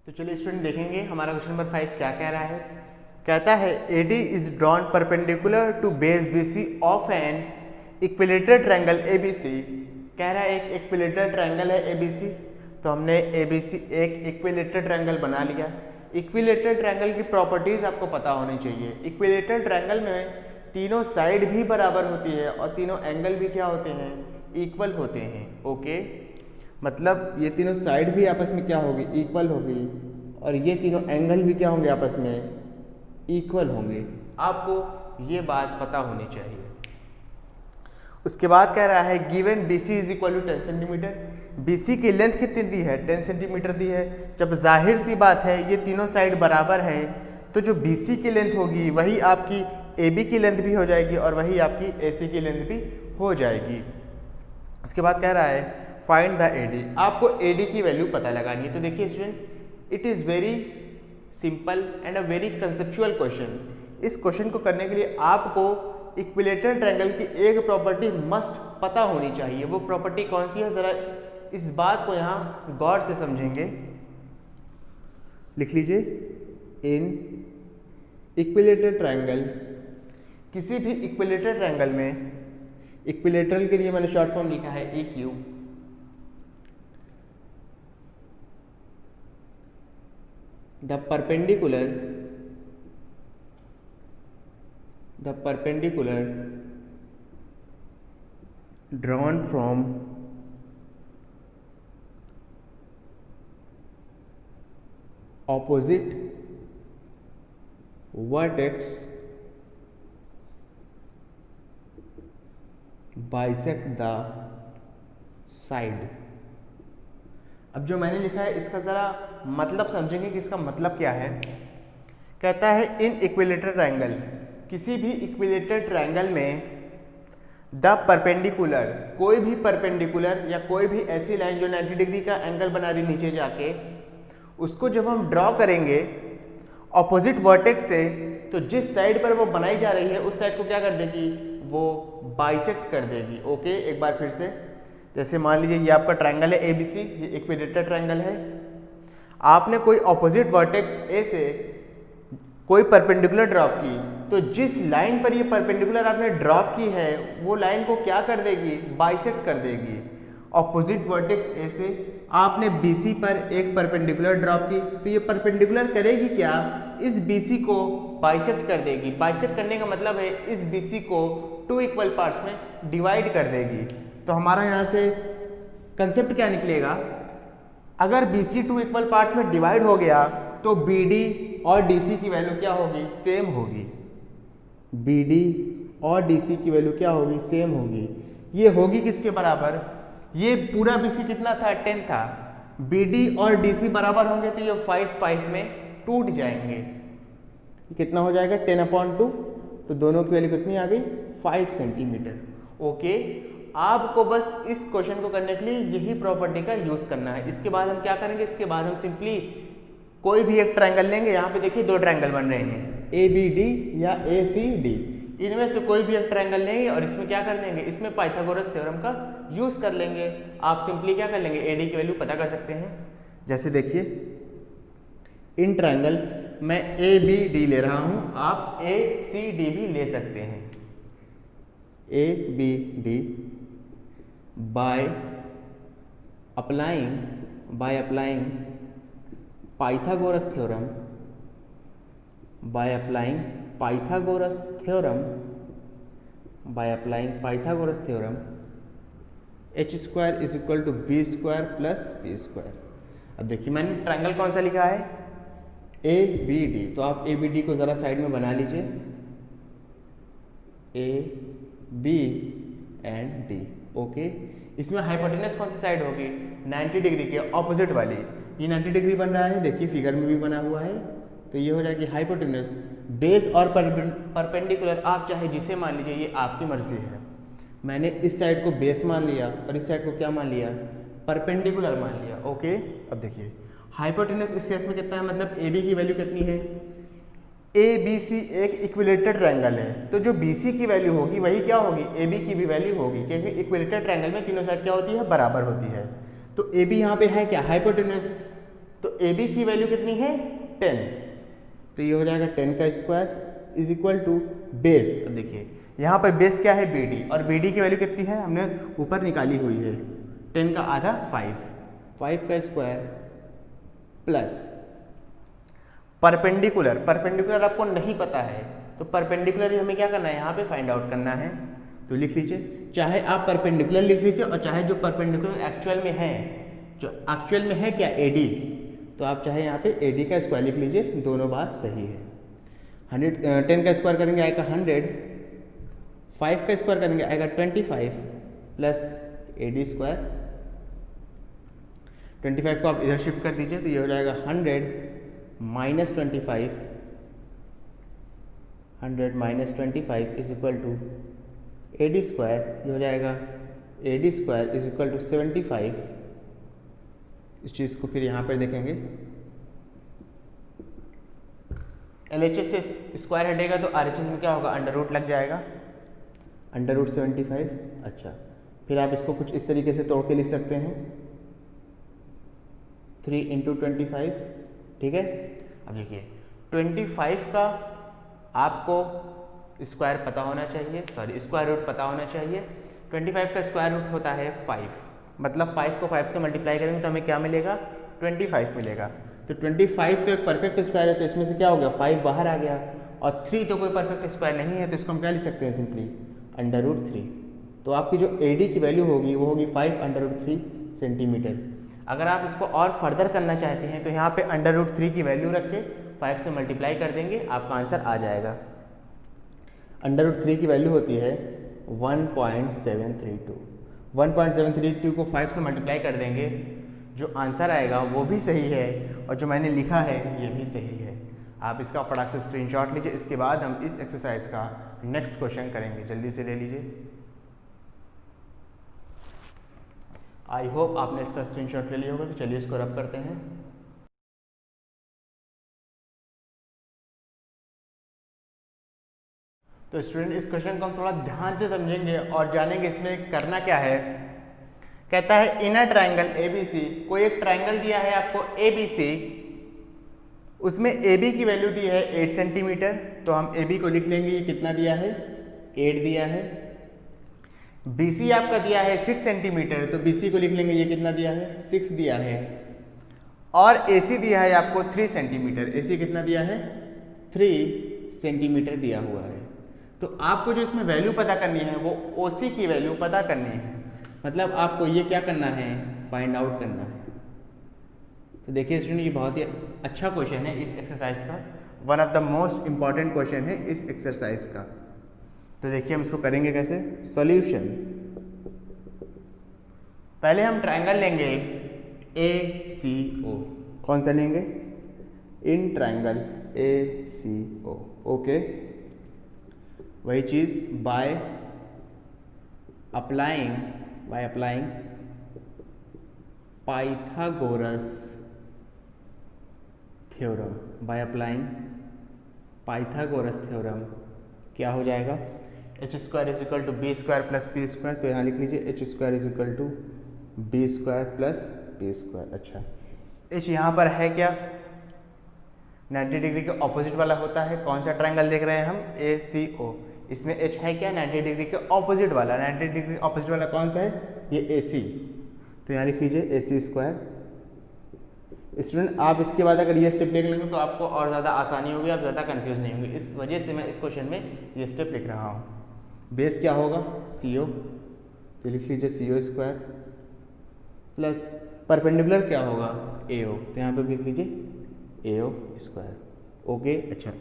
तो चलिए स्टूडेंट देखेंगे हमारा क्वेश्चन नंबर 5 क्या कह रहा है। कहता है AD is drawn perpendicular to base BC of an equilateral triangle ABC। कह रहा है एक इक्विलेटरल ट्रायंगल है ABC, तो हमने ABC एक इक्विलेटरल ट्रायंगल बना लिया। इक्विलेटरल ट्रायंगल की प्रॉपर्टीज आपको पता होनी चाहिए। इक्विलेटरल ट्रायंगल में तीनों साइड भी बराबर होती है और तीनों एंगल भी क्या होते हैं, इक्वल होते हैं। ओके, मतलब ये तीनों साइड भी आपस में क्या होगी, इक्वल होगी, और ये तीनों एंगल भी क्या होंगे, आपस में इक्वल होंगे। आपको ये बात पता होनी चाहिए। उसके बाद कह रहा है given BC is equal to 10 centimetre. BC की लेंथ कितनी दी है, 10 सेंटीमीटर दी है। जब जाहिर सी बात है ये तीनों साइड बराबर है, तो जो BC की लेंथ होगी वही आपकी AB की लेंथ भी हो जाएगी और वही आपकी AC की लेंथ भी हो जाएगी। उसके बाद कह रहा है फाइंड द AD। आपको AD की वैल्यू पता लगानी है। तो देखिए student, it is very simple and a very conceptual question. इस क्वेश्चन को करने के लिए आपको इक्विलेटरल ट्रायंगल की एक प्रॉपर्टी मस्ट पता होनी चाहिए। वो प्रॉपर्टी कौन सी है, ज़रा इस बात को यहाँ गौर से समझेंगे। लिख लीजिए, इन इक्विलेटरल ट्रायंगल, किसी भी इक्विलेटरल ट्रायंगल में, इक्विलेटरल के लिए मैंने शॉर्ट फॉर्म लिखा है EQ, the perpendicular drawn from opposite vertex bisect the side। अब जो मैंने लिखा है इसका ज़रा मतलब समझेंगे कि इसका मतलब क्या है। कहता है इन इक्विलेटरल ट्रायंगल, किसी भी इक्विलेटरल ट्रायंगल में द परपेंडिकुलर, कोई भी परपेंडिकुलर या कोई भी ऐसी लाइन जो 90 डिग्री का एंगल बना रही नीचे जाके, उसको जब हम ड्रॉ करेंगे ऑपोजिट वर्टेक्स से, तो जिस साइड पर वो बनाई जा रही है उस साइड को क्या कर देगी, वो बाइसेक्ट कर देगी। ओके, एक बार फिर से, जैसे मान लीजिए ये आपका ट्रायंगल है ABC, ये इक्विलेटरल ट्रायंगल है। आपने कोई ऑपोजिट वर्टेक्स A से कोई परपेंडिकुलर ड्रॉप की, तो जिस लाइन पर ये परपेंडिकुलर आपने ड्रॉप की है वो लाइन को क्या कर देगी, बाइसेक्ट कर देगी। ऑपोजिट वर्टेक्स A से आपने BC पर एक परपेंडिकुलर ड्रॉप की, तो ये परपेंडिकुलर करेगी क्या, इस BC को बाइसेक्ट कर देगी। बाइसेक्ट करने का मतलब है इस BC को 2 इक्वल पार्ट्स में डिवाइड कर देगी। तो हमारा यहाँ से कंसेप्ट क्या निकलेगा, अगर BC 2 इक्वल पार्ट्स में डिवाइड हो गया तो BD और DC की वैल्यू क्या होगी, सेम होगी। BD और DC की वैल्यू क्या होगी, सेम होगी। ये होगी किसके बराबर, ये पूरा BC कितना था, 10 था। BD और DC बराबर होंगे तो ये 5 में टूट जाएंगे। कितना हो जाएगा, 10/2, तो दोनों की वैल्यू कितनी आ गई, 5 सेंटीमीटर। ओके, आपको बस इस क्वेश्चन को करने के लिए यही प्रॉपर्टी का यूज करना है। इसके बाद हम क्या करेंगे, इसके बाद हम सिंपली कोई भी एक ट्रायंगल लेंगे। यहाँ पे देखिए 2 ट्रायंगल बन रहे हैं, ABD या ACD, इनमें से कोई भी एक ट्रायंगल लेंगे और इसमें क्या कर देंगे, इसमें पाइथागोरस थ्योरम का यूज कर लेंगे। आप सिंपली क्या कर लेंगे, AD की वैल्यू पता कर सकते हैं। जैसे देखिए, इन ट्रायंगल मैं ABD ले रहा हूँ, आप ACD भी ले सकते हैं। ABD by applying Pythagoras theorem, h² is equal to B² plus P²। अब देखिए मैंने ट्रायंगल कौन सा लिखा है, ABD, तो आप ABD को ज़रा साइड में बना लीजिए, A B and D। Okay, इसमें हाइपोटेनस कौन सी साइड होगी, 90 डिग्री के ऑपोजिट वाली। ये 90 डिग्री बन रहा है, देखिए फिगर में भी बना हुआ है, तो ये हो जाएगी हाइपोटेनस। बेस और परपेंडिकुलर आप चाहे जिसे मान लीजिए, ये आपकी मर्जी है। मैंने इस साइड को बेस मान लिया और इस साइड को क्या मान लिया, परपेंडिकुलर मान लिया। ओके, अब देखिए हाइपोटेनस इस केस में कितना है, मतलब AB की वैल्यू कितनी है, ABC एक इक्विलेटरल ट्रायंगल है, तो जो BC की वैल्यू होगी वही क्या होगी, AB की भी वैल्यू होगी, क्योंकि इक्विलेटरल ट्रायंगल में तीनों साइड क्या होती है, बराबर होती है। तो AB यहाँ पे है क्या, हाइपोटेनस, तो ए बी की वैल्यू कितनी है 10, तो ये हो जाएगा 10 का square is equal to base. अब देखिए यहाँ पर बेस क्या है बी डी, और बी डी की वैल्यू कितनी है हमने ऊपर निकाली हुई है 10 का आधा 5 का स्क्वायर प्लस परपेंडिकुलर। परपेंडिकुलर आपको नहीं पता है तो परपेंडिकुलर हमें क्या करना है यहाँ पे फाइंड आउट करना है। तो लिख लीजिए, चाहे आप परपेंडिकुलर लिख लीजिए और चाहे जो परपेंडिकुलर एक्चुअल में है, जो एक्चुअल में है क्या एडी, तो आप चाहे यहाँ पे एडी का स्क्वायर लिख लीजिए, दोनों बात सही है। 10 का स्क्वायर करेंगे आएगा 100, 5 का स्क्वायर करेंगे आएगा 25 प्लस एडी स्क्वायर। 25 को आप इधर शिफ्ट कर दीजिए तो ये हो जाएगा 100 minus 25, 100 minus 25 is equal to AD square, ये हो जाएगा AD square is equal to 75। इस चीज़ को फिर यहाँ पर देखेंगे, LHS से स्क्वायर हटेगा तो RHS में क्या होगा, अंडर रूट लग जाएगा, अंडर रूट 75। अच्छा, फिर आप इसको कुछ इस तरीके से तोड़ के लिख सकते हैं 3 इंटू 25, ठीक है। अब देखिए 25 का आपको स्क्वायर पता होना चाहिए, सॉरी स्क्वायर रूट पता होना चाहिए। 25 का स्क्वायर रूट होता है 5, मतलब 5 को 5 से मल्टीप्लाई करेंगे तो हमें क्या मिलेगा, 25 मिलेगा। तो 25 तो एक परफेक्ट स्क्वायर है, तो इसमें से क्या हो गया 5 बाहर आ गया, और 3 तो कोई परफेक्ट स्क्वायर नहीं है, तो इसको हम क्या लिख सकते हैं सिंपली अंडर रूट 3। तो आपकी जो एडी की वैल्यू होगी वो होगी 5 अंडर रूट 3 सेंटीमीटर। अगर आप इसको और फर्दर करना चाहते हैं तो यहाँ पे अंडर रूट 3 की वैल्यू रख के 5 से मल्टीप्लाई कर देंगे, आपका आंसर आ जाएगा। अंडर रूट 3 की वैल्यू होती है 1.732। 1.732 को 5 से मल्टीप्लाई कर देंगे, जो आंसर आएगा वो भी सही है और जो मैंने लिखा है ये भी सही है। आप इसका फटाक से स्क्रीनशॉट लीजिए, इसके बाद हम इस एक्सरसाइज का नेक्स्ट क्वेश्चन करेंगे, जल्दी से ले लीजिए। आई होप आपने इसका स्क्रीनशॉट ले लिया होगा, तो चलिए इसको रब करते हैं। तो स्टूडेंट इस क्वेश्चन को हम थोड़ा ध्यान से समझेंगे और जानेंगे इसमें करना क्या है। कहता है इन अ ट्राइंगल ABC, कोई एक ट्राइंगल दिया है आपको ABC, उसमें AB की वैल्यू दी है 8 सेंटीमीटर, तो हम AB को लिख लेंगे, ये कितना दिया है 8 दिया है। BC आपका दिया है 6 सेंटीमीटर, तो BC को लिख लेंगे, ये कितना दिया है 6 दिया है। और AC दिया है आपको 3 सेंटीमीटर, AC कितना दिया है 3 सेंटीमीटर दिया हुआ है। तो आपको जो इसमें वैल्यू पता करनी है वो OC की वैल्यू पता करनी है, मतलब आपको ये क्या करना है, फाइंड आउट करना है। तो देखिए स्टूडेंट, ये बहुत ही अच्छा क्वेश्चन है इस एक्सरसाइज का, one of the most important question है इस एक्सरसाइज का। तो देखिए हम इसको करेंगे कैसे, सॉल्यूशन। पहले हम ट्राइंगल लेंगे ACO, कौन सा लेंगे, इन ट्राइंगल ACO, ओके। वही चीज by applying Pythagoras theorem, by applying Pythagoras theorem क्या हो जाएगा, H square is equal to B square plus P square. तो यहाँ लिख लीजिए H square is equal to B square plus P square. अच्छा, एच यहाँ पर है क्या, 90 डिग्री के ऑपोजिट वाला होता है। कौन सा ट्रायंगल देख रहे हैं हम, ACO, इसमें एच है क्या 90 डिग्री के ऑपोजिट वाला। 90 डिग्री ऑपोजिट वाला कौन सा है, ये AC, तो यहाँ लिख लीजिए AC स्क्वायर। स्टूडेंट आप इसके बाद अगर ये स्टेप लिख लेंगे तो आपको और ज़्यादा आसानी होगी, आप ज़्यादा कंफ्यूज नहीं होंगे, इस वजह से मैं इस क्वेश्चन में ये स्टेप लिख रहा हूँ। बेस क्या होगा CO, तो लिख लीजिए CO स्क्वायर प्लस परपेंडिकुलर क्या होगा AO, तो यहाँ पे लिख लीजिए AO स्क्वायर, ओके। अच्छा,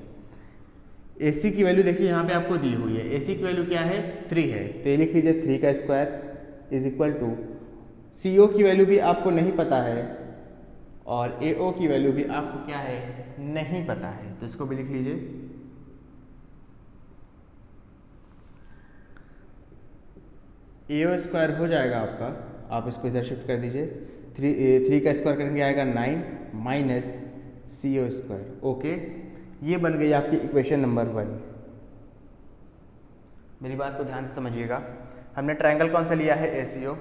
AC की वैल्यू देखिए यहाँ पे आपको दी हुई है, AC की वैल्यू क्या है 3 है, तो ये लिख लीजिए 3 का square is equal to CO की वैल्यू भी आपको नहीं पता है और AO की वैल्यू भी आपको क्या है नहीं पता है, तो इसको भी लिख लीजिए। AO स्क्वायर हो जाएगा आपका, आप इसको इधर शिफ्ट कर दीजिए, 3 का स्क्वायर करेंगे आएगा 9 माइनस CO स्क्वायर, ओके। ये बन गई आपकी इक्वेशन नंबर 1। मेरी बात को ध्यान से समझिएगा, हमने ट्रायंगल कौन सा लिया है ACO,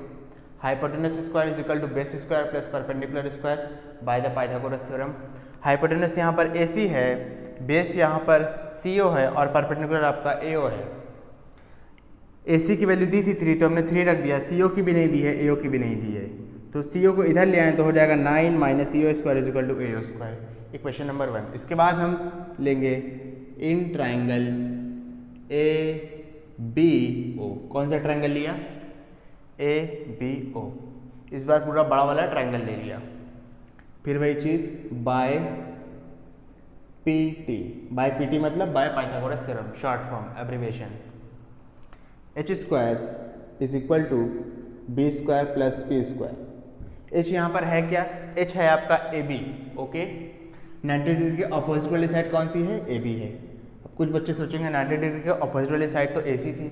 hypotenuse square is equal to base square plus perpendicular square by the Pythagoras theorem. Hypotenuse यहाँ पर AC है, बेस यहाँ पर CO है और परपेंडिकुलर आपका AO है। AC की वैल्यू दी थी 3 तो हमने 3 रख दिया, CO की भी नहीं दी है, AO की भी नहीं दी है, तो CO को इधर ले आए तो हो जाएगा 9 minus CO square is equal to AO square. Equation number 1। इसके बाद हम लेंगे इन ट्राइंगल ABO। कौन सा ट्राइंगल लिया? ABO। इस बार पूरा बड़ा वाला ट्राइंगल ले लिया। फिर वही चीज़ बाय PT। बाय PT मतलब by Pythagoras theorem, short form abbreviation. H square is equal to B square plus P square. H यहाँ पर है क्या? H है आपका AB। ओके, 90 डिग्री के अपोजिट वाली साइड कौन सी है? AB है। अब कुछ बच्चे सोचेंगे 90 डिग्री के अपोजिट वाली साइड तो AC थी।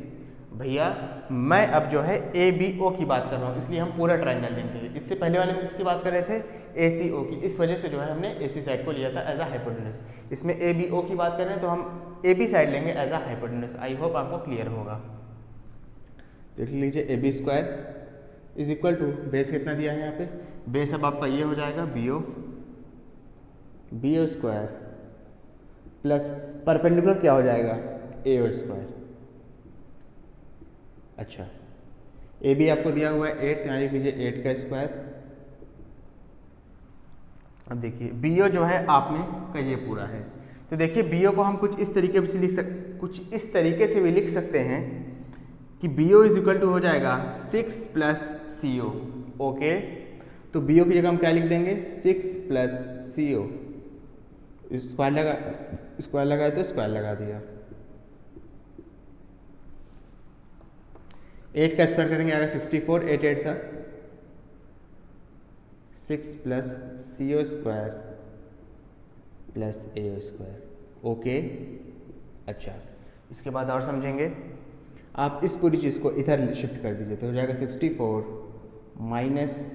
भैया मैं अब जो है ABO की बात कर रहा हूँ, इसलिए हम पूरा ट्राइंगल लेंगे। इससे पहले वाले में किसकी बात कर रहे थे? ACO की। इस वजह से जो है हमने AC साइड को लिया था एज अ हाइपोटेनस। इसमें ABO की बात कर रहे हैं तो हम AB साइड लेंगे as a hypotenuse. I hope आपको क्लियर होगा। देख लीजिए AB square is equal to base कितना दिया है यहाँ पे? बेस अब आपका ये हो जाएगा BO स्क्वायर प्लस परपेंडिकुलर क्या हो जाएगा? AO square. अच्छा, AB आपको दिया हुआ है 8, यहाँ लिख लीजिए 8 का स्क्वायर। अब देखिए BO जो है आप में का ये पूरा है, तो देखिए BO को हम कुछ इस तरीके से भी लिख सकते हैं कि BO इज इक्वल टू हो जाएगा 6 प्लस CO। ओके, तो BO की जगह हम क्या लिख देंगे? 6 प्लस CO। स्क्वायर लगाए तो स्क्वायर लगा दिया। 8 का स्क्वायर करेंगे आएगा 64, 8 8 सा 6 plus CO square plus AO square. Okay, अच्छा इसके बाद और समझेंगे। आप इस पूरी चीज़ को इधर शिफ्ट कर दीजिए तो हो जाएगा 64 माइनस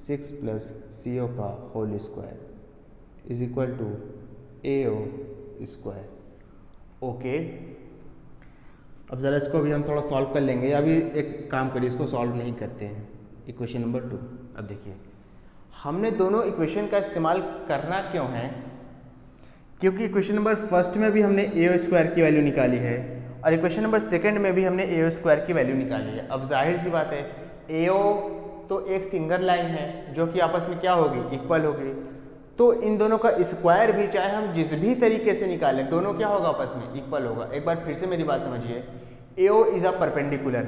6 प्लस CO का whole square is equal to AO square. Okay, अब ज़रा इसको भी हम थोड़ा सॉल्व कर लेंगे। अभी एक काम करिए, इसको सॉल्व नहीं करते हैं। Equation number 2। अब देखिए हमने दोनों इक्वेशन का इस्तेमाल करना क्यों है? क्योंकि इक्वेशन नंबर फर्स्ट में भी हमने AO स्क्वायर की वैल्यू निकाली है और इक्वेशन नंबर सेकंड में भी हमने AO स्क्वायर की वैल्यू निकाली है। अब जाहिर सी बात है AO तो एक सिंगल लाइन है जो कि आपस में क्या होगी? इक्वल होगी। तो इन दोनों का स्क्वायर भी चाहे हम जिस भी तरीके से निकालें, दोनों क्या होगा? आपस में इक्वल होगा। एक बार फिर से मेरी बात समझिए, AO is a perpendicular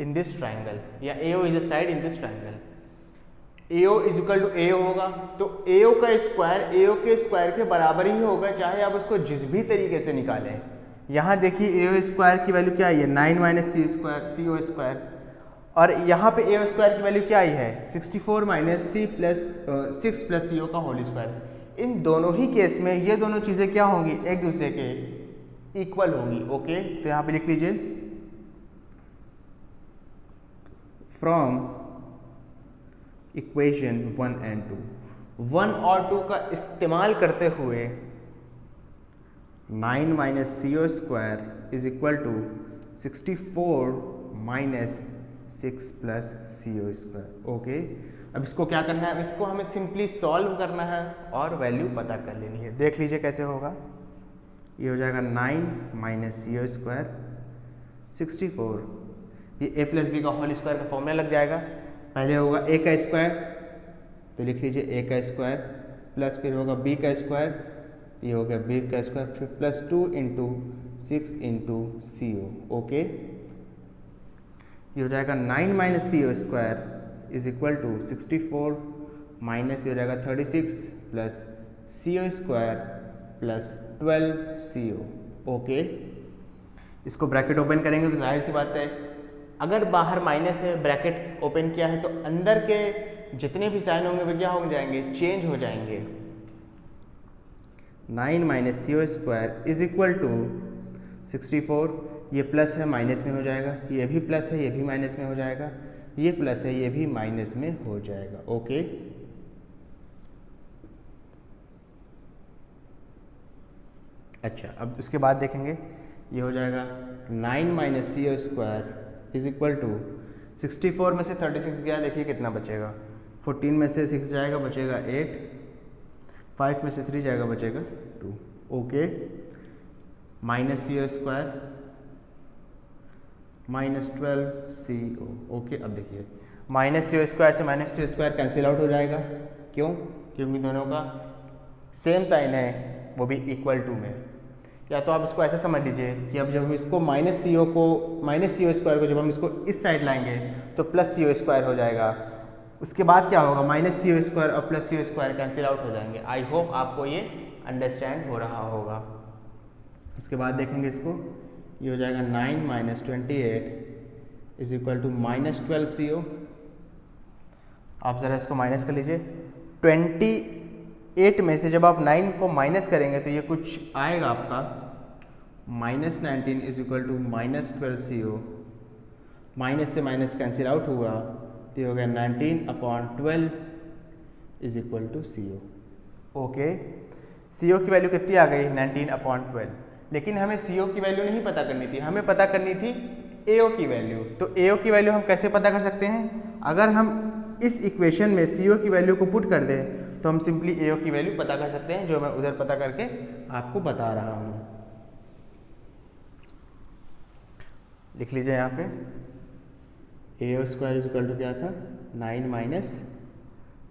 in this triangle या AO is a side in this triangle. AO is equal to AO होगा, तो AO का स्क्वायर AO के स्क्वायर के बराबर ही होगा, चाहे आप उसको जिस भी तरीके से निकालें। यहाँ देखिए AO स्क्वायर की वैल्यू क्या आई है? 9 माइनस CO स्क्वायर, और यहाँ पे AO स्क्वायर की वैल्यू क्या आई है? 64 माइनस 6 प्लस CO का होल स्क्वायर। इन दोनों ही केस में ये दोनों चीज़ें क्या होंगी? एक दूसरे के इक्वल होंगी। ओके, तो यहाँ पे लिख लीजिए फ्रॉम इक्वेशन 1 एंड 2, 1 और 2 का इस्तेमाल करते हुए 9 minus CO square is equal to 64 minus 6 plus CO square. Okay, अब इसको क्या करना है? इसको हमें सिंपली सॉल्व करना है और वैल्यू पता कर लेनी है। देख लीजिए कैसे होगा। ये हो जाएगा 9 माइनस CO स्क्वायर 64, ये A प्लस B का होल स्क्वायर का फॉर्मूला लग जाएगा। पहले होगा A का स्क्वायर, तो लिख लीजिए A का स्क्वायर, प्लस फिर होगा B का स्क्वायर, ये हो गया B का स्क्वायर, फिर plus 2 into 6 into CO। Okay, ये हो जाएगा 9 minus CO square is equal to 64 minus ये हो जाएगा 36 plus CO square plus 12 CO। Okay, इसको ब्रैकेट ओपन करेंगे तो जाहिर सी बात है अगर बाहर माइनस है, ब्रैकेट ओपन किया है, तो अंदर के जितने भी साइन होंगे वे क्या हो जाएंगे? चेंज हो जाएंगे। 9 minus CO square is equal to 64, ये प्लस है माइनस में हो जाएगा, ये भी प्लस है ये भी माइनस में हो जाएगा, ये प्लस है ये भी माइनस में हो जाएगा। ओके, अच्छा अब इसके बाद देखेंगे, ये हो जाएगा 9 minus CO square is equal to 64 में से 36 गया, देखिए कितना बचेगा। 14 में से 6 जाएगा, बचेगा 8। 5 में से 3 जाएगा, बचेगा 2। Okay, minus CO square minus 12CO। Okay, अब देखिए माइनस CO स्क्वायर से minus CO square cancel out हो जाएगा। क्यों? क्योंकि दोनों का सेम साइन है, वो भी इक्वल टू में। या तो आप इसको ऐसे समझ लीजिए कि अब जब हम इसको माइनस CO स्क्वायर को जब हम इसको इस साइड लाएंगे तो प्लस CO स्क्वायर हो जाएगा। उसके बाद क्या होगा, माइनस CO स्क्वायर और plus CO square cancel out हो जाएंगे। आई होप आपको ये अंडरस्टैंड हो रहा होगा। उसके बाद देखेंगे इसको, ये हो जाएगा 9 minus 28 is equal to minus 12CO। आप ज़रा इसको माइनस कर लीजिए। 28 में से जब आप 9 को माइनस करेंगे तो ये कुछ आएगा आपका minus 19 is equal to minus 12CO। Minus से माइनस कैंसिल आउट हुआ तो ये हो गया 19/12 is equal to CO। Okay, CO की वैल्यू कितनी आ गई, 19/12। लेकिन हमें CO की वैल्यू नहीं पता करनी थी, हमें पता करनी थी AO की वैल्यू। तो AO की वैल्यू हम कैसे पता कर सकते हैं? अगर हम इस इक्वेशन में CO की वैल्यू को पुट कर दें तो हम सिंपली AO की वैल्यू पता कर सकते हैं, जो मैं उधर पता करके आपको बता रहा हूँ। लिख लीजिए यहाँ पे, AO square is equal to क्या था, 9 माइनस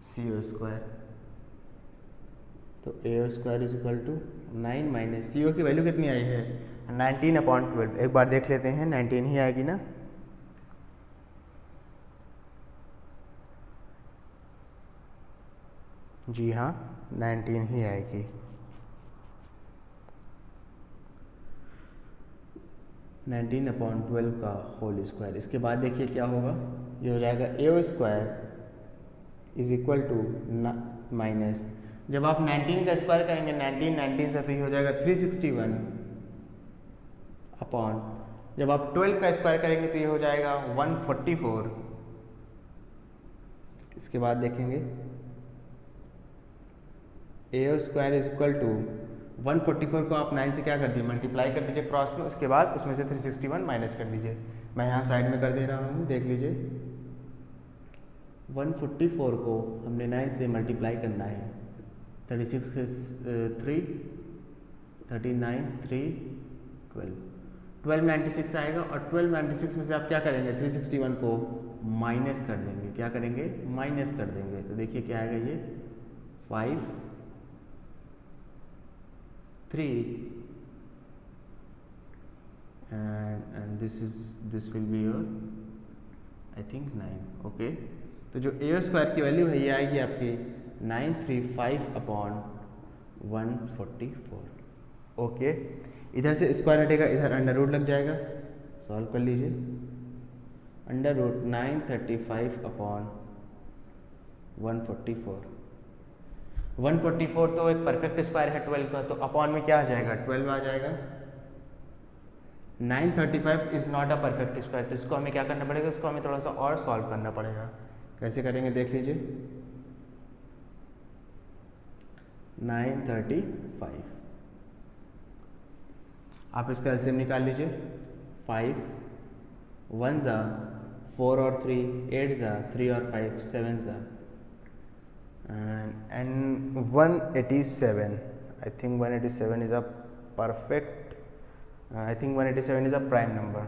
CO स्क्वायर। तो AO square is equal to 9 minus CO की वैल्यू कितनी आई है, 19/12। एक बार देख लेते हैं, 19 ही आएगी ना। जी हाँ, 19 ही आएगी। 19/12 का होल स्क्वायर। इसके बाद देखिए क्या होगा, ये हो जाएगा AO square is equal to minus, जब आप 19 का स्क्वायर करेंगे 19 से तो ये हो जाएगा 361 अपॉन, जब आप 12 का स्क्वायर करेंगे तो ये हो जाएगा 144। इसके बाद देखेंगे AO square is equal to 144 को आप 9 से क्या कर दीजिए, मल्टीप्लाई कर दीजिए क्रॉस में। उसके बाद उसमें से 361 माइनस कर दीजिए। मैं यहाँ साइड में कर दे रहा हूँ, देख लीजिए। 144 को हमने 9 से मल्टीप्लाई करना है। 36 के 3, 39, 3, 12, 1296 आएगा। और 1296 में से आप क्या करेंगे, 361 को माइनस कर देंगे। क्या करेंगे, माइनस कर देंगे। तो देखिए क्या आएगा, ये 5, 3 and this will be your I think 9। Okay, तो जो AO स्क्वायर की वैल्यू है ये आएगी आपकी 935/144। ओके, इधर से स्क्वायर हटेगा, इधर अंडर रूट लग जाएगा। सॉल्व कर लीजिए। Under root 935/144। 144 तो एक परफेक्ट स्क्वायर है 12 का, तो अपॉन में क्या आ जाएगा, 12 आ जाएगा। 935 is not a perfect square, तो इसको हमें क्या करना पड़ेगा, इसको हमें थोड़ा सा और सॉल्व करना पड़ेगा। कैसे करेंगे देख लीजिए। 935, आप इसका एलसीएम निकाल लीजिए। 5 1 जा 4 और 3 8 जा 3 और 5 7 जा and 187। I think 187 is a perfect, I think 187 is a prime number।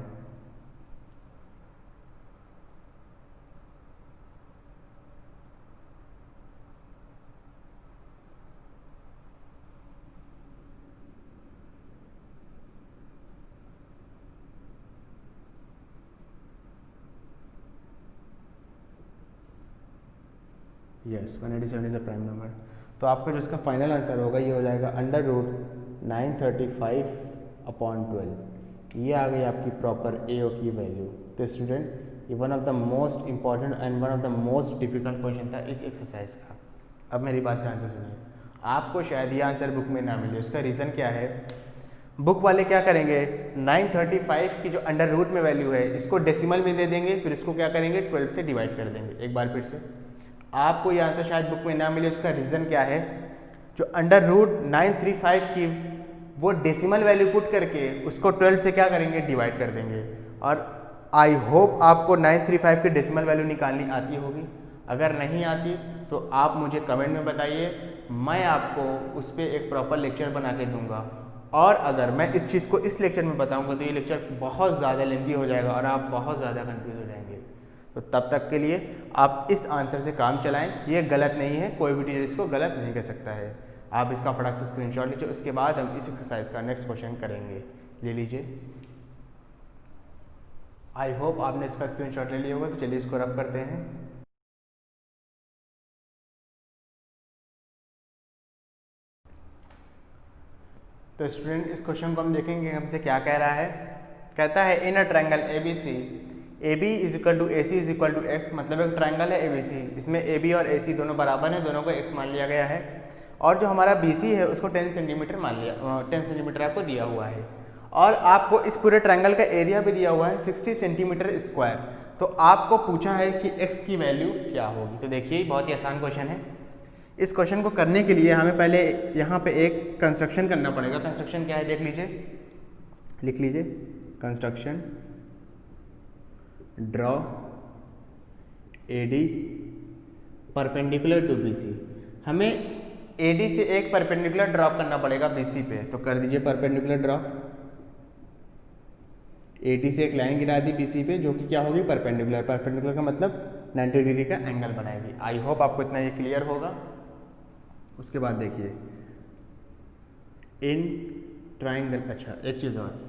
Yes, 187 is a prime number. तो आपका जो इसका फाइनल आंसर होगा ये हो जाएगा अंडर रूट 935/12। ये आ गई आपकी प्रॉपर AO की वैल्यू। तो स्टूडेंट, ये one of the most important and one of the most difficult question था इस एक्सरसाइज का। अब मेरी बात ध्यान से सुनिए, आपको शायद ये आंसर बुक में ना मिले। उसका रीज़न क्या है, बुक वाले क्या करेंगे, 935 की जो अंडर रूट में वैल्यू है इसको डेसिमल में दे देंगे, फिर इसको क्या करेंगे 12 से डिवाइड कर देंगे। एक बार फिर से, आपको ये आंसर शायद बुक में ना मिले। उसका रीज़न क्या है, जो अंडर रूट 935 की वो डेसिमल वैल्यू पुट करके उसको 12 से क्या करेंगे, डिवाइड कर देंगे। और आई होप आपको 935 की डेसिमल वैल्यू निकालनी आती होगी। अगर नहीं आती तो आप मुझे कमेंट में बताइए, मैं आपको उस पर एक प्रॉपर लेक्चर बना के दूंगा। और अगर मैं इस चीज़ को इस लेक्चर में बताऊंगा तो ये लेक्चर बहुत ज़्यादा लेंथी हो जाएगा और आप बहुत ज़्यादा कंफ्यूज हो जाएंगे। तो तब तक के लिए आप इस आंसर से काम चलाएं, ये गलत नहीं है, कोई भी टीचर इसको गलत नहीं कर सकता है। आप इसका फटाक से स्क्रीनशॉट लीजिए, उसके बाद हम इस एक्सरसाइज का नेक्स्ट क्वेश्चन करेंगे। ले लीजिए। आई होप आपने इसका स्क्रीनशॉट ले लिया होगा। तो चलिए इसको रब करते हैं। तो स्टूडेंट इस क्वेश्चन को हम देखेंगे हमसे क्या कह रहा है। कहता है in a triangle A B C A B is equal to A C is equal to X, मतलब एक ट्रायंगल है ए बी सी, इसमें ए बी और ए सी दोनों बराबर हैं, दोनों को एक्स मान लिया गया है। और जो हमारा बी सी है उसको 10 सेंटीमीटर मान लिया, 10 सेंटीमीटर आपको दिया हुआ है। और आपको इस पूरे ट्रायंगल का एरिया भी दिया हुआ है 60 सेंटीमीटर स्क्वायर। तो आपको पूछा है कि एक्स की वैल्यू क्या होगी। तो देखिए बहुत ही आसान क्वेश्चन है। इस क्वेश्चन को करने के लिए हमें पहले यहाँ पे एक कंस्ट्रक्शन करना पड़ेगा। कंस्ट्रक्शन क्या है देख लीजिए, लिख लीजिए। Construction draw AD perpendicular to BC. हमें एडी से एक परपेंडिकुलर ड्रॉप करना पड़ेगा बीसी पे। तो कर दीजिए परपेंडिकुलर ड्रॉप। एडी से एक लाइन गिरा दी बीसी पे जो कि क्या होगी परपेंडिकुलर। परपेंडिकुलर का मतलब 90 डिग्री का एंगल बनाएगी। आई होप आपको इतना ये क्लियर होगा। उसके बाद देखिए इन ट्रायंगल, अच्छा एक चीज़ और,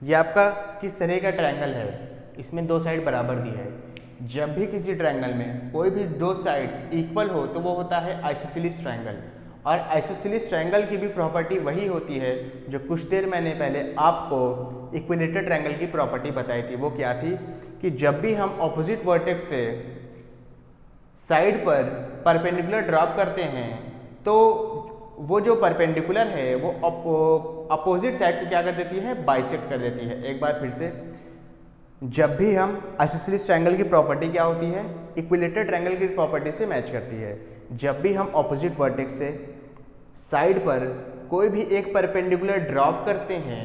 ये आपका किस तरह का ट्रायंगल है, इसमें दो साइड बराबर दी है। जब भी किसी ट्रायंगल में कोई भी दो साइड्स इक्वल हो तो वो होता है आइसोसेलेस ट्रायंगल। और आइसोसेलेस ट्रायंगल की भी प्रॉपर्टी वही होती है जो कुछ देर मैंने पहले आपको इक्विलेटरल ट्रायंगल की प्रॉपर्टी बताई थी। वो क्या थी कि जब भी हम ऑपोजिट वर्टेक्स से साइड पर परपेंडिकुलर ड्रॉप करते हैं तो वो जो परपेंडिकुलर है वो अपोजिट साइड को क्या कर देती है, बाइसेक्ट कर देती है। एक बार फिर से, जब भी हम आइसोसेलेस ट्रायंगल की प्रॉपर्टी क्या होती है, इक्विलेटरल ट्रायंगल की प्रॉपर्टी से मैच करती है। जब भी हम ऑपोजिट वर्टेक्स से साइड पर कोई भी एक परपेंडिकुलर ड्रॉप करते हैं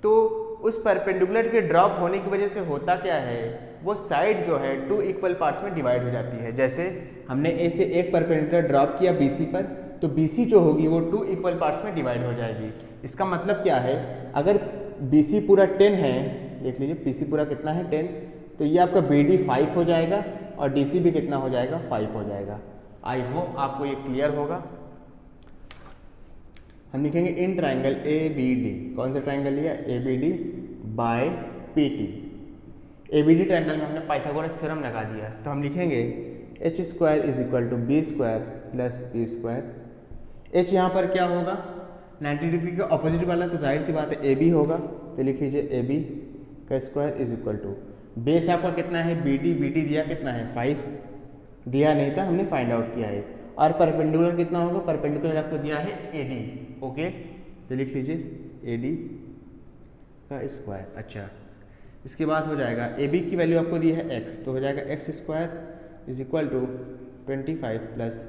तो उस परपेंडिकुलर के ड्रॉप होने की वजह से होता क्या है, वो साइड जो है 2 इक्वल पार्ट्स में डिवाइड हो जाती है। जैसे हमने ए से एक परपेंडिकुलर ड्रॉप किया बीसी पर, तो बीसी जो होगी वो 2 इक्वल पार्ट्स में डिवाइड हो जाएगी। इसका मतलब क्या है, अगर बीसी पूरा 10 है, देख लीजिए बीसी पूरा कितना है 10, तो ये आपका बीडी 5 हो जाएगा और डीसी भी कितना हो जाएगा 5 हो जाएगा। आई होप आपको ये क्लियर होगा। हम लिखेंगे in triangle A B D, कौन सा ट्रायंगल लिया, A B D by P T. A B D triangle में हमने पाइथागोरस थ्योरम लगा दिया, तो हम लिखेंगे H square is equal to B square plus P square. H यहाँ पर क्या होगा 90 डिग्री का ऑपोजिट वाला, तो जाहिर सी बात है ए बी होगा। तो लिख लीजिए ए बी का square is equal to base आपका कितना है बी डी, बी डी दिया कितना है 5, दिया नहीं था हमने फाइंड आउट किया है। और परपेंडिकुलर कितना होगा, परपेंडिकुलर आपको दिया है ए डी। ओके, तो लिख लीजिए ए डी का स्क्वायर। अच्छा, इसके बाद हो जाएगा ए बी की वैल्यू आपको दी है एक्स, तो हो जाएगा x square is equal to 25 plus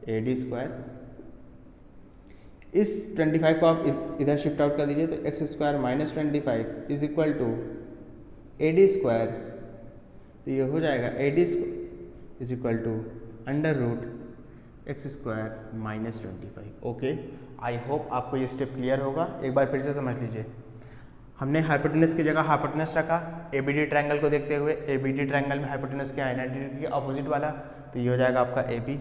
A D square. इस 25 को आप इधर शिफ्ट आउट कर दीजिए, तो x square minus 25 is equal to A D square. तो ये हो जाएगा A D is equal to under root x square minus 25। Okay, I hope आपको ये स्टेप क्लियर होगा। एक बार फिर से समझ लीजिए, हमने हाइपोटेनस की जगह हाइपोटेनस रखा ए बी डी ट्रायंगल को देखते हुए। ए बी डी ट्रायंगल में हाइपोटेनस क्या है 90 डिग्री के अपोजिट वाला, तो ये हो जाएगा आपका ए बी।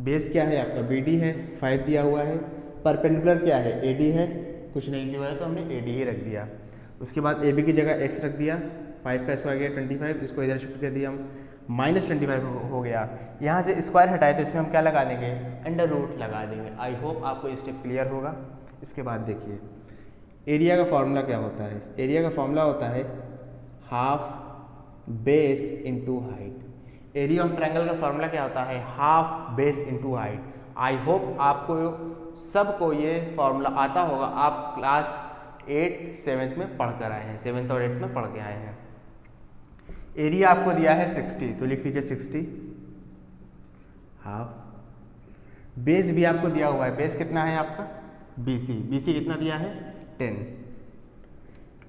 बेस क्या है आपका बी डी है, 5 दिया हुआ है। परपेंडिकुलर क्या है ए डी है, कुछ नहीं दिया हुआ है तो हमने ए डी ही रख दिया। उसके बाद ए बी की जगह एक्स रख दिया, 5 का स्क्वायर गया 25, इसको इधर शिफ्ट कर दिया हम, माइनस 25 हो गया। यहाँ से स्क्वायर हटाए तो इसमें हम क्या लगा देंगे, अंडर रूट लगा देंगे। आई होप आपको ये स्टेप क्लियर होगा। इसके बाद देखिए एरिया का फॉर्मूला क्या होता है, एरिया का फॉर्मूला होता है half base into height. Area of triangle का फॉर्मूला क्या होता है, हाफ बेस इंटू हाइट। आई होप आपको सबको ये फॉर्मूला आता होगा, आप क्लास 8 7th में पढ़ कर आए हैं, 7th और 8th में पढ़ के आए हैं। एरिया आपको दिया है 60, तो लिख लीजिए 60 हाफ। बेस भी आपको दिया हुआ है, बेस कितना है आपका BC, BC कितना दिया है 10।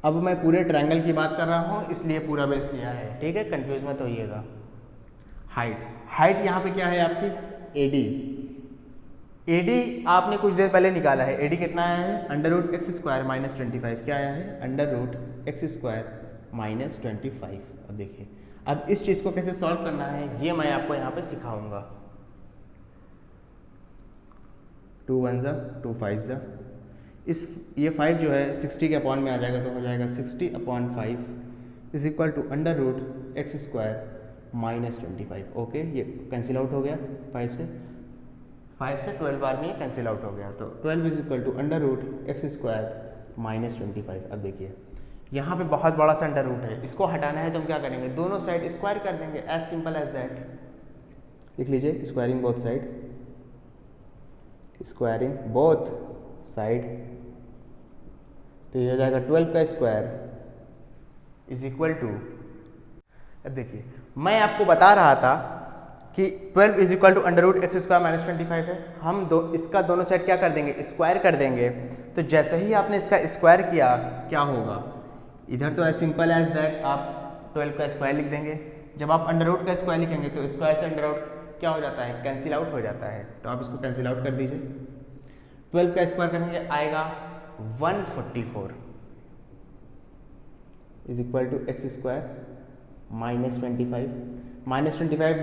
अब मैं पूरे ट्रायंगल की बात कर रहा हूँ इसलिए पूरा बेस लिया है, ठीक है, कंफ्यूज मत होइएगा। हाइट यहाँ पे क्या है आपकी एडी। एडी आपने कुछ देर पहले निकाला है, एडी कितना आया है √x² - 25, क्या आया है √x² - 25। अब देखिए अब इस चीज़ को कैसे सॉल्व करना है ये मैं आपको यहाँ पे सिखाऊंगा। 2 1 ज़ा 2 5 ज़ा, इस ये 5 जो है 60 के अपॉन में आ जाएगा तो हो जाएगा 60/5 is equal to √x² - 25। Okay, ये कैंसिल आउट हो गया 5 से 12 बार में ये कैंसिल आउट हो गया, तो 12 इज इक्वल टू √x² - 25। अब देखिए यहाँ पे बहुत बड़ा सा अंडर रूट है, इसको हटाना है तो हम क्या करेंगे, दोनों साइड स्क्वायर कर देंगे, एज सिंपल एज दैट। लिख लीजिए squaring both side, squaring both side, तो ये हो जाएगा 12 का स्क्वायर इज इक्वल टू। अब देखिए मैं आपको बता रहा था कि 12 इज इक्वल टू √x² - 25 है, हम इसका दोनों साइड क्या कर देंगे, स्क्वायर कर देंगे। तो जैसे ही आपने इसका स्क्वायर किया क्या होगा, इधर तो एज सिंपल एज दैट आप 12 का स्क्वायर लिख देंगे। जब आप √ का स्क्वायर लिखेंगे तो स्क्वायर से √ क्या हो जाता है, कैंसिल आउट हो जाता है, तो आप इसको कैंसिल आउट कर दीजिए। 12 का स्क्वायर करेंगे आएगा 144 इज इक्वल टू x² - 25। -25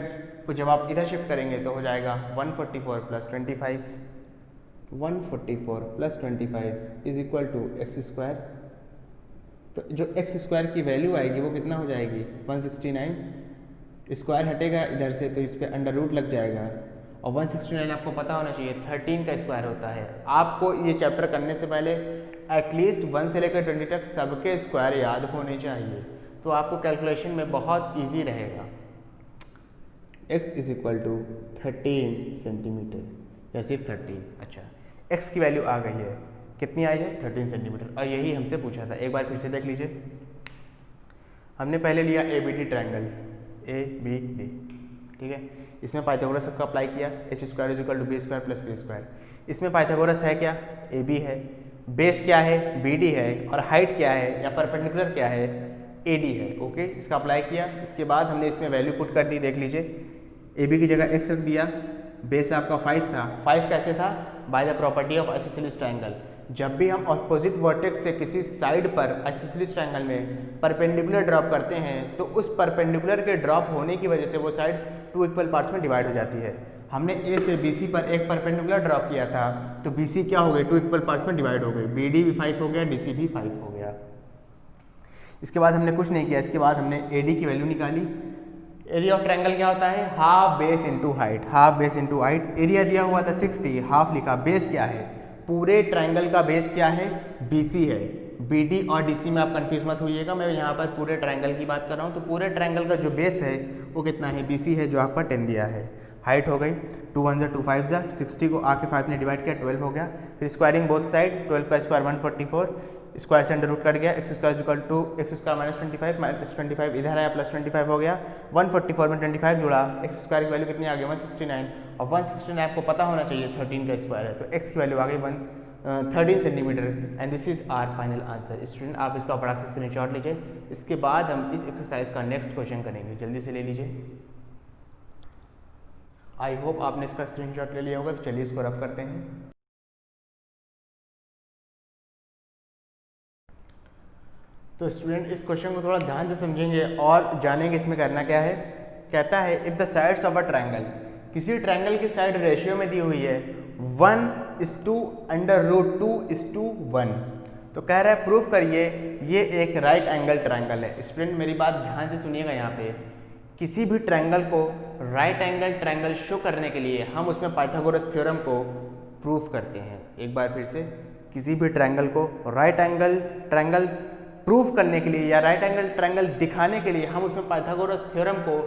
को जब आप इधर शिफ्ट करेंगे तो हो जाएगा 144 + 25, 144 + 25 इज इक्वल टू x²। तो जो x² की वैल्यू आएगी वो कितना हो जाएगी 169, स्क्वायर हटेगा इधर से तो इस पर √ लग जाएगा, और 169 आपको पता होना चाहिए 13 का स्क्वायर होता है। आपको ये चैप्टर करने से पहले एटलीस्ट 1 से लेकर 20 तक सबके स्क्वायर याद होने चाहिए, तो आपको कैलकुलेशन में बहुत इजी रहेगा। x is equal to 13 centimetre या सिर्फ 13। अच्छा, x की वैल्यू आ गई है, कितनी आई है 13 सेंटीमीटर, और यही हमसे पूछा था। एक बार फिर से देख लीजिए, हमने पहले लिया ABD ट्रायंगल ABD, ठीक है, इसमें पाइथागोरस का अप्लाई किया, h² = b² + b²। इसमें पाइथागोरस है क्या, AB है, बेस क्या है BD है, और हाइट क्या है या परपेंडिकुलर क्या है AD है। ओके, इसका अप्लाई किया, इसके बाद हमने इसमें वैल्यू पुट कर दी। देख लीजिए AB की जगह x रख दिया, बेस आपका 5 था, 5 कैसे था, by the property of isosceles triangle. जब भी हम ऑपोजिट वर्टेक्स से किसी साइड पर आइसोसेलेस ट्रायंगल में परपेंडिकुलर ड्रॉप करते हैं तो उस परपेंडिकुलर के ड्रॉप होने की वजह से वो साइड 2 इक्वल पार्ट्स में डिवाइड हो जाती है। हमने A से BC पर एक परपेंडिकुलर ड्रॉप किया था तो BC क्या हो गई, 2 इक्वल पार्ट्स में डिवाइड हो गई, BD भी 5 हो गया, DC भी 5 हो गया। इसके बाद हमने कुछ नहीं किया, इसके बाद हमने AD की वैल्यू निकाली। एरिया ऑफ ट्रायंगल क्या होता है, half base into height, half base into height. Area दिया हुआ था 60, हाफ लिखा, बेस क्या है, पूरे ट्रायंगल का बेस क्या है BC है। BD और DC में आप कंफ्यूज मत होइएगा, मैं यहाँ पर पूरे ट्रायंगल की बात कर रहा हूँ। तो पूरे ट्रायंगल का जो बेस है वो कितना है, BC है, जो आपका 10 दिया है। हाइट हो गई 2 1 ज़ा 2 5 ज़ा, 60 को आके 5 ने डिवाइड किया 12 हो गया। फिर स्क्वायरिंग बोथ साइड, 12 का स्क्वायर 144, स्क्वायर से अंडर रूट कट गया, x² = x² - 25 इधर आया +25 हो गया, 144 में 25 जुड़ा, x² की वैल्यू कितनी आ गई 169, और 169 आपको पता होना चाहिए 13 का स्क्वायर है, तो x की वैल्यू आ गई 13 centimetre. And this is our final answer. Student आप इसका फटाक से स्क्रीनशॉट लीजिए, इसके बाद हम इस एक्सरसाइज का नेक्स्ट क्वेश्चन करेंगे, जल्दी से ले लीजिए। आई होप आपने इसका स्क्रीनशॉट ले लिया होगा, तो चलिए इसको रब करते हैं। तो स्टूडेंट इस क्वेश्चन को थोड़ा ध्यान से समझेंगे और जानेंगे इसमें करना क्या है। कहता है if the sides of a triangle, किसी ट्रायंगल की साइड रेशियो में दी हुई है 1:√2:1, तो कह रहा है प्रूफ करिए ये एक राइट एंगल ट्रायंगल है। स्टूडेंट मेरी बात ध्यान से सुनिएगा, यहाँ पे किसी भी ट्रायंगल को राइट एंगल ट्रायंगल शो करने के लिए हम उसमें पाइथागोरस थ्योरम को प्रूफ करते हैं। एक बार फिर से, किसी भी ट्रायंगल को राइट एंगल ट्रायंगल प्रूफ करने के लिए या राइट एंगल ट्रायंगल दिखाने के लिए हम उसमें पाइथागोरस थ्योरम को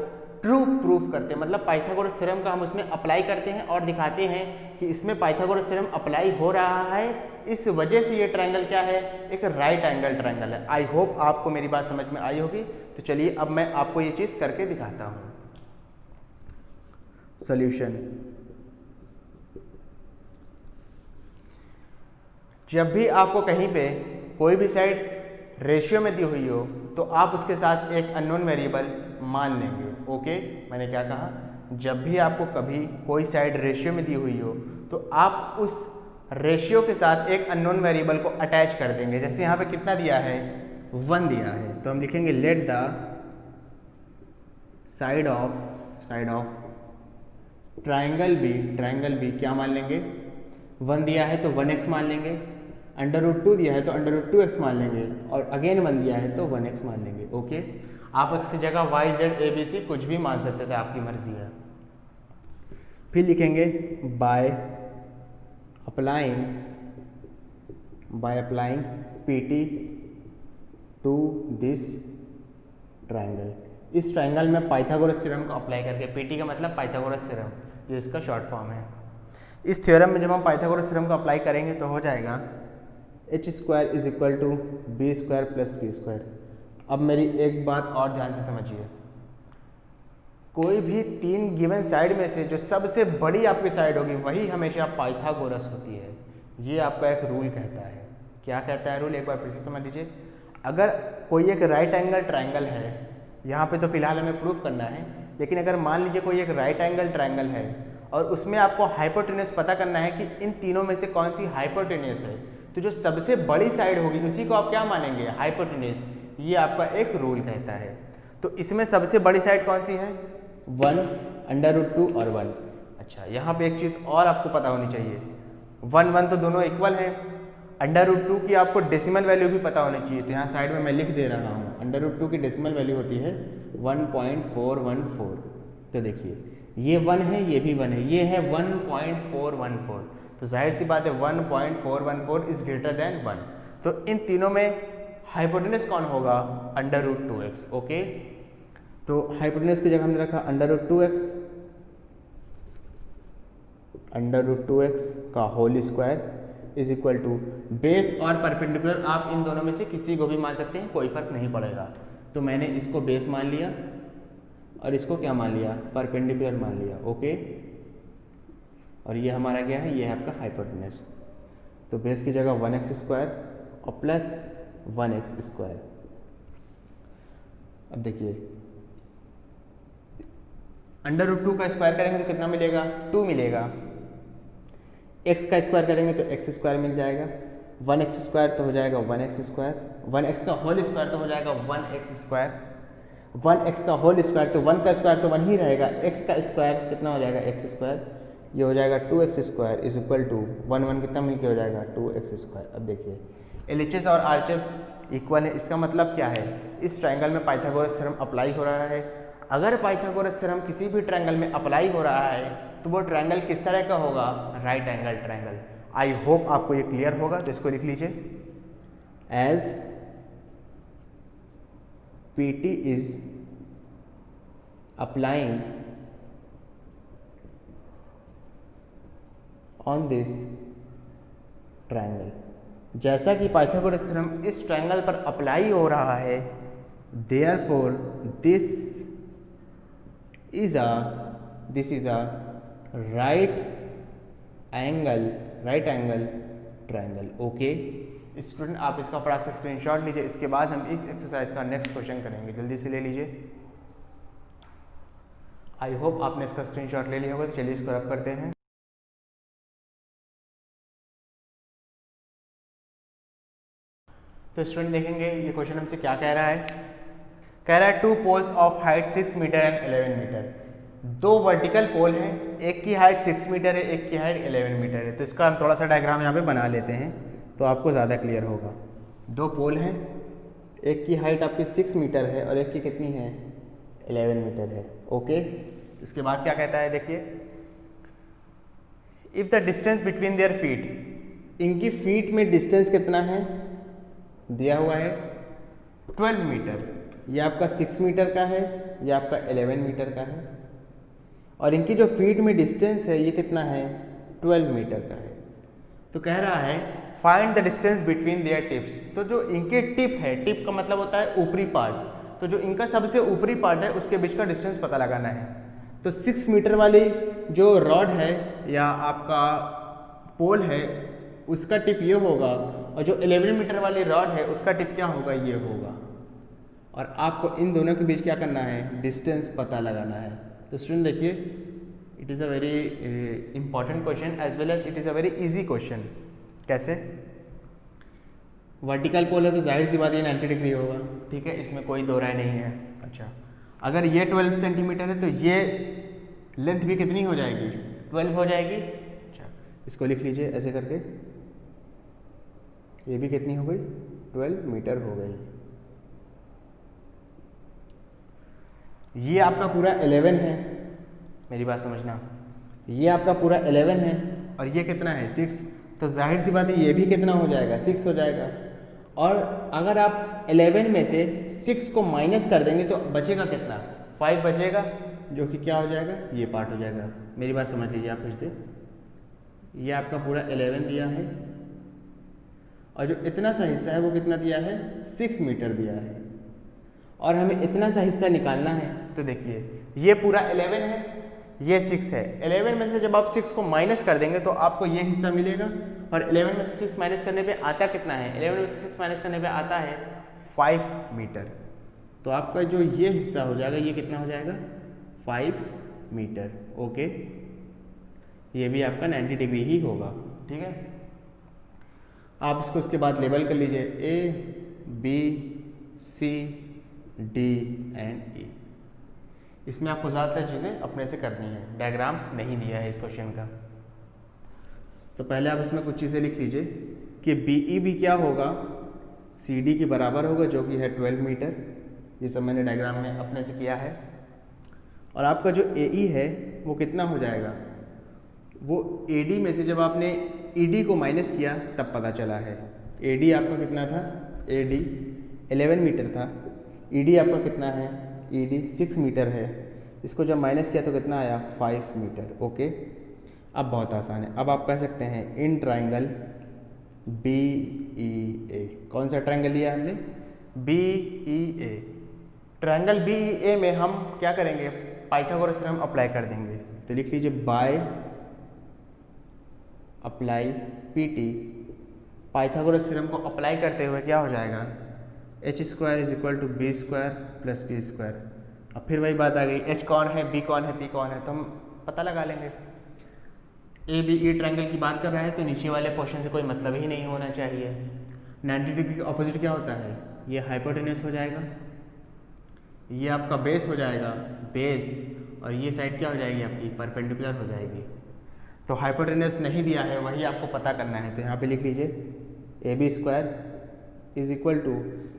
प्रूफ करते हैं, मतलब पाइथागोरस थ्योरम का हम उसमें अप्लाई करते हैं और दिखाते हैं कि इसमें पाइथागोरस थ्योरम अप्लाई हो रहा है, इस वजह से ये ट्रायंगल क्या है, एक राइट एंगल ट्रायंगल है। आई होप आपको मेरी बात समझ में आई होगी। तो चलिए अब मैं आपको ये चीज़ करके दिखाता हूँ। सॉल्यूशन, जब भी आपको कहीं पे कोई भी साइड रेशियो में दी हुई हो तो आप उसके साथ एक अननोन वेरिएबल मान लेंगे। ओके, मैंने क्या कहा, जब भी आपको कभी कोई साइड रेशियो में दी हुई हो तो आप उस रेशियो के साथ एक अननोन वेरिएबल को अटैच कर देंगे। जैसे यहाँ पे कितना दिया है, 1 दिया है, तो हम लिखेंगे let the side of triangle B क्या मान लेंगे, 1 दिया है तो 1x मान लेंगे, √2 दिया है तो √2x मान लेंगे, और अगेन 1 दिया है तो 1x मान लेंगे। ओके, आप इसकी जगह y z a b c कुछ भी मान सकते थे, आपकी मर्जी है। फिर लिखेंगे by applying pt to this triangle. इस ट्राइंगल में पाइथागोरस थ्योरम को अप्लाई करके, pt का मतलब पाइथागोरस थ्योरम, ये इसका शॉर्ट फॉर्म है। इस थ्योरम में जब हम पाइथागोरस थ्योरम को अप्लाई करेंगे तो हो जाएगा h² = b² + p²। अब मेरी एक बात और ध्यान से समझिए, कोई भी 3 गिवन साइड में से जो सबसे बड़ी आपकी साइड होगी वही हमेशा पाइथागोरस होती है। ये आपका एक रूल कहता है। क्या कहता है रूल, एक बार फिर से समझ लीजिए। अगर कोई एक राइट एंगल ट्राइंगल है, यहाँ पे तो फिलहाल हमें प्रूफ करना है, लेकिन अगर मान लीजिए कोई एक राइट एंगल ट्राइंगल है और उसमें आपको हाइपोटेन्यूज पता करना है कि इन तीनों में से कौन सी हाइपोटेन्यूज है, तो जो सबसे बड़ी साइड होगी उसी को आप क्या मानेंगे, हाइपोटेन्यूज। ये आपका एक रूल कहता है। तो इसमें सबसे बड़ी साइड कौन सी है, 1, √2 और 1। अच्छा, यहाँ पे एक चीज़ और आपको पता होनी चाहिए, 1 तो दोनों इक्वल हैं, √2 की आपको डेसिमल वैल्यू भी पता होनी चाहिए। तो यहाँ साइड में मैं लिख दे रहा हूँ, √2 की डेसिमल वैल्यू होती है 1.414। तो देखिए ये 1 है, ये भी 1 है, ये है 1.414। तो जाहिर सी बात है 1.414 इज ग्रेटर देन 1। तो इन तीनों में हाइपोटेन्यूज कौन होगा, √2x। ओके, तो हाइपोटेन्यूज की जगह हमने रखा √2x का whole square is equal to base और परपेंडिकुलर। आप इन दोनों में से किसी को भी मान सकते हैं, कोई फर्क नहीं पड़ेगा। तो मैंने इसको बेस मान लिया और इसको क्या मान लिया, परपेंडिकुलर मान लिया। ओके, और ये हमारा क्या है, ये है आपका हाइपोटेन्यूज। तो बेस की जगह 1x² और प्लस 1x²। अब देखिए √2 का स्क्वायर करेंगे तो कितना मिलेगा, 2 मिलेगा। x का स्क्वायर करेंगे तो x² मिल जाएगा, 1x² तो हो जाएगा 1x², 1x का होल स्क्वायर तो हो जाएगा 1x², 1x का होल स्क्वायर तो 1 का स्क्वायर तो 1 ही रहेगा, x का स्क्वायर कितना हो जाएगा, x², ये हो जाएगा 2x² इज इक्वल टू 1 कितना मिलकर हो जाएगा, 2x²। अब देखिए LHS और RHS इक्वल है, इसका मतलब क्या है, इस ट्राइंगल में पाइथागोरस थ्योरम अप्लाई हो रहा है। अगर पाइथागोरस थ्योरम किसी भी ट्राइंगल में अप्लाई हो रहा है तो वो ट्राइंगल किस तरह का होगा, right angle triangle. I hope आपको ये क्लियर होगा। तो इसको लिख लीजिए, as PT is applying on this triangle. जैसा कि पाइथागोरस थ्योरम इस ट्राइंगल पर अप्लाई हो रहा है, therefore this is a right angle triangle. Okay student, आप इसका फटाक से स्क्रीनशॉट लीजिए। इसके बाद हम इस एक्सरसाइज का नेक्स्ट क्वेश्चन करेंगे, जल्दी से ले लीजिए। आई होप आपने इसका स्क्रीनशॉट ले लिया होगा। तो चलिए इसको रब करते हैं। तो स्टूडेंट देखेंगे ये क्वेश्चन हमसे क्या कह रहा है। कह रहा है 2 poles of height 6 metre and 11 metre. 2 vertical pole हैं, एक की हाइट 6 मीटर है, एक की हाइट 11 मीटर है। तो इसका हम थोड़ा सा डायग्राम यहाँ पे बना लेते हैं तो आपको ज़्यादा क्लियर होगा। 2 पोल हैं, एक की हाइट आपकी 6 मीटर है और एक की कितनी है, 11 मीटर है। ओके, इसके बाद क्या कहता है, देखिए if the distance between their feet, इनकी फीट में डिस्टेंस कितना है दिया हुआ है 12 मीटर। ये आपका 6 मीटर का है, ये आपका 11 मीटर का है, और इनकी जो फीट में डिस्टेंस है ये कितना है 12 मीटर का है। तो कह रहा है find the distance between their tips. तो जो इनके टिप है, टिप का मतलब होता है ऊपरी पार्ट, तो जो इनका सबसे ऊपरी पार्ट है उसके बीच का डिस्टेंस पता लगाना है। तो 6 मीटर वाली जो रॉड है या आपका पोल है उसका टिप ये होगा, और जो 11 मीटर वाली रॉड है उसका टिप क्या होगा, ये होगा। और आपको इन दोनों के बीच क्या करना है, डिस्टेंस पता लगाना है। तो स्टूडेंट देखिए, it is a very important question as well as it is a very easy question. कैसे, वर्टिकल पोल है तो जाहिर सी बात ये 90 डिग्री होगा, ठीक है, इसमें कोई दो राय नहीं है। अच्छा, अगर ये 12 सेंटीमीटर है तो ये लेंथ भी कितनी हो जाएगी, 12 हो जाएगी। अच्छा, इसको लिख लीजिए ऐसे करके, ये भी कितनी हो गई, 12 मीटर हो गई। ये आपका पूरा 11 है, मेरी बात समझना, ये आपका पूरा 11 है और ये कितना है, 6, तो जाहिर सी बात है ये भी कितना हो जाएगा, 6 हो जाएगा। और अगर आप 11 में से 6 को माइनस कर देंगे तो बचेगा कितना, 5 बचेगा, जो कि क्या हो जाएगा, ये पार्ट हो जाएगा। मेरी बात समझ लीजिए आप फिर से, ये आपका पूरा 11 दिया है और जो इतना सा हिस्सा है वो कितना दिया है, 6 मीटर दिया है और हमें इतना सा हिस्सा निकालना है। तो देखिए ये पूरा 11 है, ये 6 है, 11 में से जब आप 6 को माइनस कर देंगे तो आपको ये हिस्सा मिलेगा और 11 में से 6 माइनस करने पे आता कितना है, 11 में से 6 माइनस करने पे आता है 5 मीटर। तो आपका जो ये हिस्सा हो जाएगा ये कितना हो जाएगा, 5 मीटर। ओके, ये भी आपका 90 डिग्री ही होगा, ठीक है। आप इसको इसके बाद लेबल कर लीजिए, A B C D and E। इसमें आपको ज़्यादातर चीज़ें अपने से करनी है, डायग्राम नहीं दिया है इस क्वेश्चन का। तो पहले आप इसमें कुछ चीज़ें लिख लीजिए कि BE भी क्या होगा, CD के बराबर होगा, जो कि है 12 मीटर। ये सब मैंने डायग्राम में अपने से किया है। और आपका जो AE है वो कितना हो जाएगा, वो AD में से जब आपने ED को माइनस किया तब पता चला है। AD आपका कितना था, AD 11 मीटर था, ED आपका कितना है, ED 6 मीटर है। इसको जब माइनस किया तो कितना आया, 5 मीटर। ओके, अब बहुत आसान है, अब आप कह सकते हैं इन ट्राइंगल BEA, कौन सा ट्राइंगल लिया हमने, BEA। ट्राइंगल BEA में हम क्या करेंगे, पाइथागोरस थ्योरम अप्लाई कर देंगे। तो लिख लीजिए bye apply PT, Pythagoras theorem को अप्लाई करते हुए क्या हो जाएगा, h² = b² + p²। अब फिर वही बात आ गई, h कौन है, b कौन है, p कौन है, तो हम पता लगा लेंगे। ABE ट्रायंगल की बात कर रहा है तो नीचे वाले पोर्शन से कोई मतलब ही नहीं होना चाहिए। 90 डिग्री के ऑपोजिट क्या होता है, ये हाइपोटेन्यूस हो जाएगा, ये आपका बेस हो जाएगा, बेस, और ये साइड क्या हो जाएगी आपकी, परपेंडिकुलर हो जाएगी। तो हाइपोटेन्यूस नहीं दिया है, वही आपको पता करना है। तो यहाँ पे लिख लीजिए AB²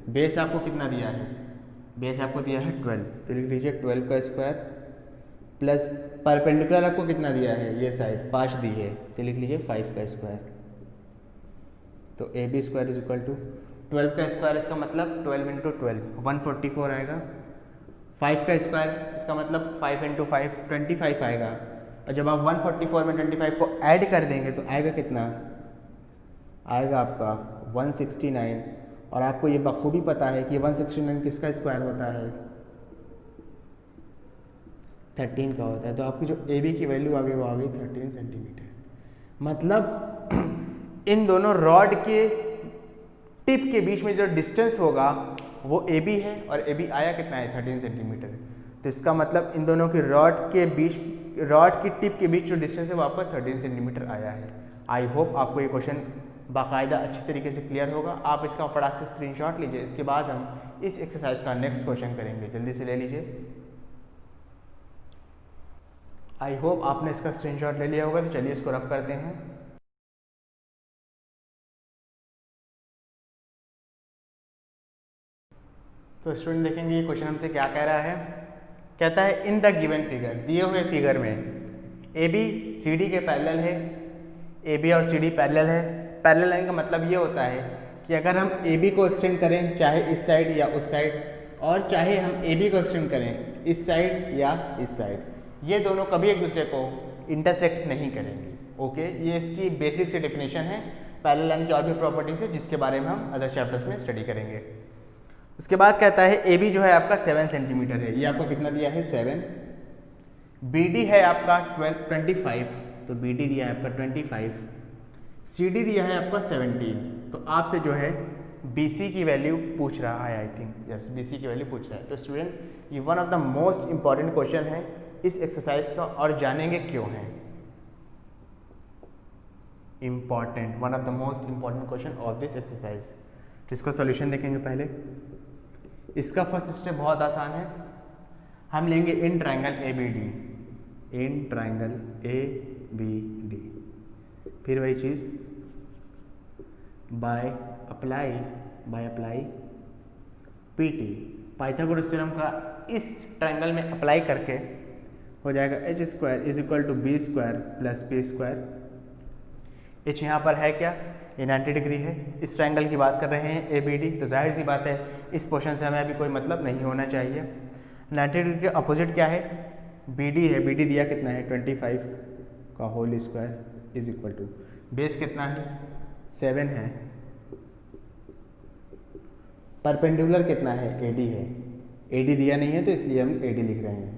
= बेस आपको कितना दिया है, बेस आपको दिया है 12, तो लिख लीजिए 12 का स्क्वायर प्लस परपेंडिकुलर आपको कितना दिया है, ये साइड 5 दी है, तो लिख लीजिए 5 का स्क्वायर। तो AB² = 12 का स्क्वायर, इसका मतलब 12 × 12 144 आएगा। 5 का स्क्वायर, इसका मतलब 5 × 5 25 आएगा। और जब आप 144 में 25 को ऐड कर देंगे तो आएगा कितना, आएगा आपका 169। और आपको ये बखूबी पता है कि 169 किसका स्क्वायर होता है, 13 का होता है। तो आपकी जो AB की वैल्यू आ गई वो आ गई 13 सेंटीमीटर। मतलब इन दोनों रॉड के टिप के बीच में जो डिस्टेंस होगा वो AB है और AB आया कितना है, 13 सेंटीमीटर। तो इसका मतलब इन दोनों की रॉड के बीच, रॉड की टिप के बीच जो डिस्टेंस है वो आपका 13 सेंटीमीटर आया है। आई होप आपको ये क्वेश्चन बाकायदा अच्छी तरीके से क्लियर होगा। आप इसका फटाक से स्क्रीनशॉट लीजिए, इसके बाद हम इस एक्सरसाइज का नेक्स्ट क्वेश्चन करेंगे, जल्दी से ले लीजिए। आई होप आपने इसका स्क्रीनशॉट ले लिया होगा। तो चलिए इसको रब करते हैं। तो स्टूडेंट देखेंगे ये क्वेश्चन हमसे क्या कह रहा है। कहता है इन द गिवन फिगर, दिए हुए फिगर में AB CD के पैरेलल है, AB और CD पैरेलल है। पैरेलल लाइन का मतलब ये होता है कि अगर हम AB को एक्सटेंड करें चाहे इस साइड या उस साइड, और चाहे हम AB को एक्सटेंड करें इस साइड या इस साइड, ये दोनों कभी एक दूसरे को इंटरसेक्ट नहीं करेंगे। ओके, ये इसकी बेसिक सी डेफिनेशन है। पैरेलल लाइन की और भी प्रॉपर्टीज है जिसके बारे में हम अदर चैप्टर्स में स्टडी करेंगे। उसके बाद कहता है AB जो है आपका 7 सेंटीमीटर है, ये आपको कितना दिया है 7। BD है आपका 25, तो BD दिया है आपका 25। CD दिया है आपका 17। तो आपसे जो है BC की वैल्यू पूछ रहा है, आई थिंक यस BC की वैल्यू पूछ रहा है। तो स्टूडेंट ये one of the most important question है इस एक्सरसाइज का, और जानेंगे क्यों है important, one of the most important question of this exercise. तो इसका सॉल्यूशन देखेंगे पहले। इसका फर्स्ट स्टेप बहुत आसान है, हम लेंगे in triangle ABD, in triangle ABD, फिर वही चीज़ by apply PT, Pythagoras theorem का इस ट्रायंगल में अप्लाई करके हो जाएगा h² = b² + p²। h यहाँ पर है क्या, ये 90 डिग्री है, इस ट्रायंगल की बात कर रहे हैं ABD, तो जाहिर सी बात है इस पोर्शन से हमें अभी कोई मतलब नहीं होना चाहिए। 90 डिग्री के अपोजिट क्या है, BD है, BD दिया कितना है 25 का whole square is equal to base कितना है 7 है, परपेंडिकुलर कितना है AD है, AD दिया नहीं है तो इसलिए हम AD लिख रहे हैं।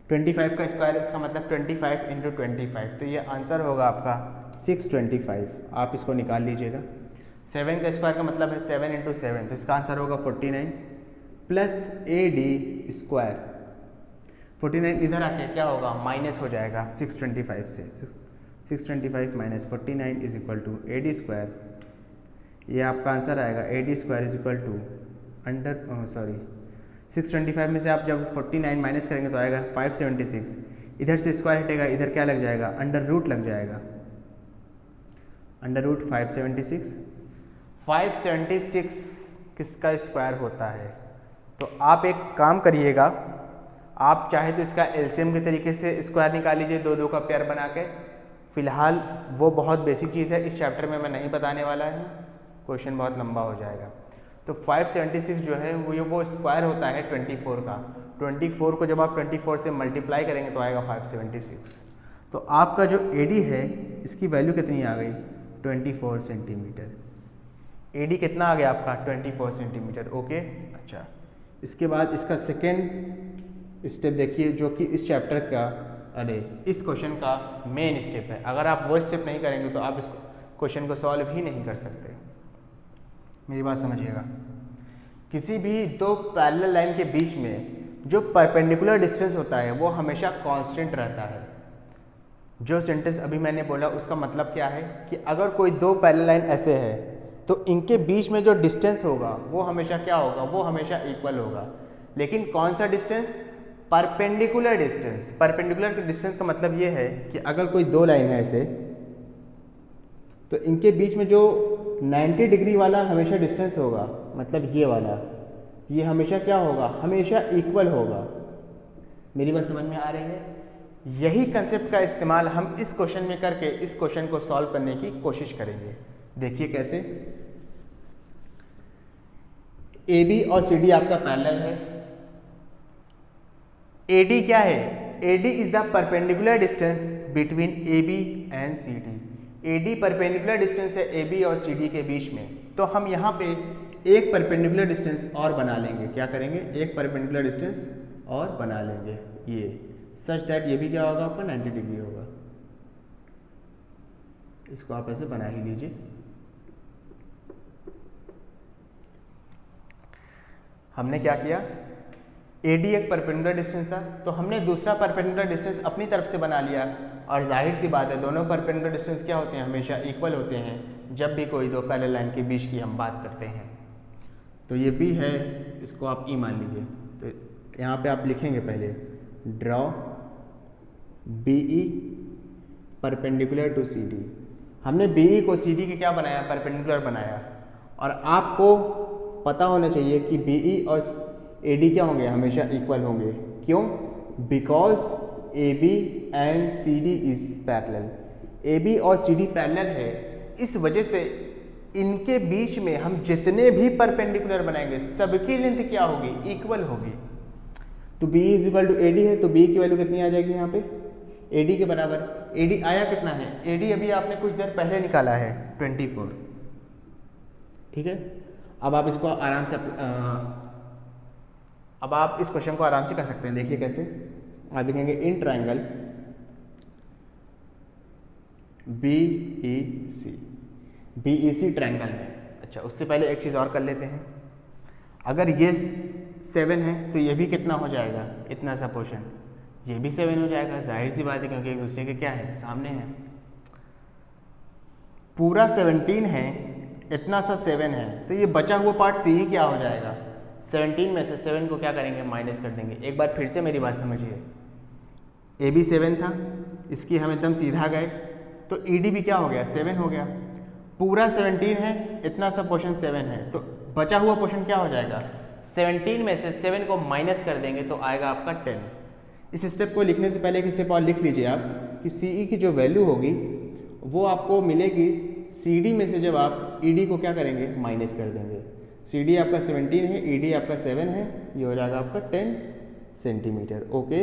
25 का स्क्वायर, इसका मतलब 25 × 25, तो ये आंसर होगा आपका 625, आप इसको निकाल लीजिएगा। 7 का स्क्वायर का मतलब है 7 × 7, तो इसका आंसर होगा 49 प्लस AD²। 49 इधर आके क्या होगा, माइनस हो जाएगा 625 से, 625 minus 49 is equal to AD²। ये आपका आंसर आएगा AD² इज इक्वल टू 625 में से आप जब 49 माइनस करेंगे तो आएगा 576, इधर से स्क्वायर हटेगा, इधर क्या लग जाएगा, अंडर रूट लग जाएगा, अंडर रूट 576। 576 किसका स्क्वायर होता है, तो आप एक काम करिएगा, आप चाहे तो इसका एलसीएम के तरीके से स्क्वायर निकाल लीजिए, 2 का पेयर बना के। फिलहाल वो बहुत बेसिक चीज़ है, इस चैप्टर में मैं नहीं बताने वाला है, क्वेश्चन बहुत लंबा हो जाएगा। तो 576 जो है वो स्क्वायर होता है 24 का, 24 को जब आप 24 से मल्टीप्लाई करेंगे तो आएगा 576। तो आपका जो AD है इसकी वैल्यू कितनी आ गई, 24 सेंटीमीटर। AD कितना आ गया आपका 24 सेंटीमीटर, ओके। अच्छा, इसके बाद इसका सेकेंड स्टेप देखिए, जो कि इस चैप्टर का इस क्वेश्चन का मेन स्टेप है। अगर आप वो स्टेप नहीं करेंगे तो आप इस क्वेश्चन को सॉल्व ही नहीं कर सकते। मेरी बात समझिएगा, किसी भी 2 पैरेलल लाइन के बीच में जो परपेंडिकुलर डिस्टेंस होता है वो हमेशा कांस्टेंट रहता है। जो सेंटेंस अभी मैंने बोला उसका मतलब क्या है कि अगर कोई 2 पैरेलल लाइन ऐसे है तो इनके बीच में जो डिस्टेंस होगा वो हमेशा क्या होगा, वो हमेशा इक्वल होगा। लेकिन कौन सा डिस्टेंस, परपेंडिकुलर डिस्टेंस। परपेंडिकुलर के डिस्टेंस का मतलब ये है कि अगर कोई 2 लाइन है ऐसे, तो इनके बीच में जो 90 डिग्री वाला हमेशा डिस्टेंस होगा, मतलब ये वाला, ये हमेशा क्या होगा, हमेशा इक्वल होगा। मेरी बात समझ में आ रही है? यही कंसेप्ट का इस्तेमाल हम इस क्वेश्चन में करके इस क्वेश्चन को सॉल्व करने की कोशिश करेंगे। देखिए कैसे। AB और CD आपका पैरेलल है। AD क्या है, AD is the perpendicular distance between AB and CD। AD perpendicular distance है AB और CD के बीच में। तो हम यहाँ पे एक परपेंडिकुलर डिस्टेंस और बना लेंगे। क्या करेंगे, एक परपेंडिकुलर डिस्टेंस और बना लेंगे, ये सच दैट ये भी क्या होगा आपका 90 डिग्री होगा। इसको आप ऐसे बना ही लीजिए। हमने क्या किया, AD एक परपेंडिकुलर डिस्टेंस था तो हमने दूसरा परपेंडिकुलर डिस्टेंस अपनी तरफ से बना लिया। और जाहिर सी बात है दोनों परपेंडिकुलर डिस्टेंस क्या होते हैं, हमेशा इक्वल होते हैं जब भी कोई 2 पैरेलल लाइन के बीच की हम बात करते हैं। तो ये B है, इसको आप E मान लीजिए। तो यहाँ पे आप लिखेंगे पहले draw BE perpendicular to CD। हमने BE को CD के क्या बनाया, परपेंडिकुलर बनाया। और आपको पता होना चाहिए कि BE और AD क्या होंगे, हमेशा इक्वल होंगे। क्यों, because AB and CD is parallel. AB और CD पैरेलल है, इस वजह से इनके बीच में हम जितने भी परपेंडिकुलर बनाएंगे सबकी लेंथ क्या होगी, इक्वल होगी। तो BE is equal to AD है, तो BE की वैल्यू कितनी आ जाएगी यहाँ पे, AD के बराबर। AD आया कितना है, AD अभी आपने कुछ देर पहले निकाला है 24। ठीक है, अब आप इसको आराम से अब आप इस क्वेश्चन को आराम से कर सकते हैं। देखिए कैसे, आप लिखेंगे in triangle BEC। BEC triangle में। अच्छा, उससे पहले एक चीज़ और कर लेते हैं। अगर ये 7 है तो ये भी कितना हो जाएगा, इतना सा पोर्शन, ये भी 7 हो जाएगा। जाहिर सी बात है, क्योंकि एक दूसरे के क्या है, सामने है। पूरा 17 है, इतना सा 7 है, तो ये बचा हुआ पार्ट सी ही क्या हो जाएगा, 17 में से 7 को क्या करेंगे, माइनस कर देंगे। एक बार फिर से मेरी बात समझिए, ए बी 7 था, इसकी हम एकदम सीधा गए तो ED भी क्या हो गया, 7 हो गया। पूरा 17 है, इतना सा पोर्शन 7 है, तो बचा हुआ पोर्शन क्या हो जाएगा, 17 में से 7 को माइनस कर देंगे तो आएगा आपका 10। इस स्टेप को लिखने से पहले एक स्टेप और लिख लीजिए आप कि CE की जो वैल्यू होगी वो आपको मिलेगी CD में से, जब आप ED को क्या करेंगे, माइनस कर देंगे। CD आपका 17 है, ED आपका 7 है, ये हो जाएगा आपका 10 सेंटीमीटर। ओके,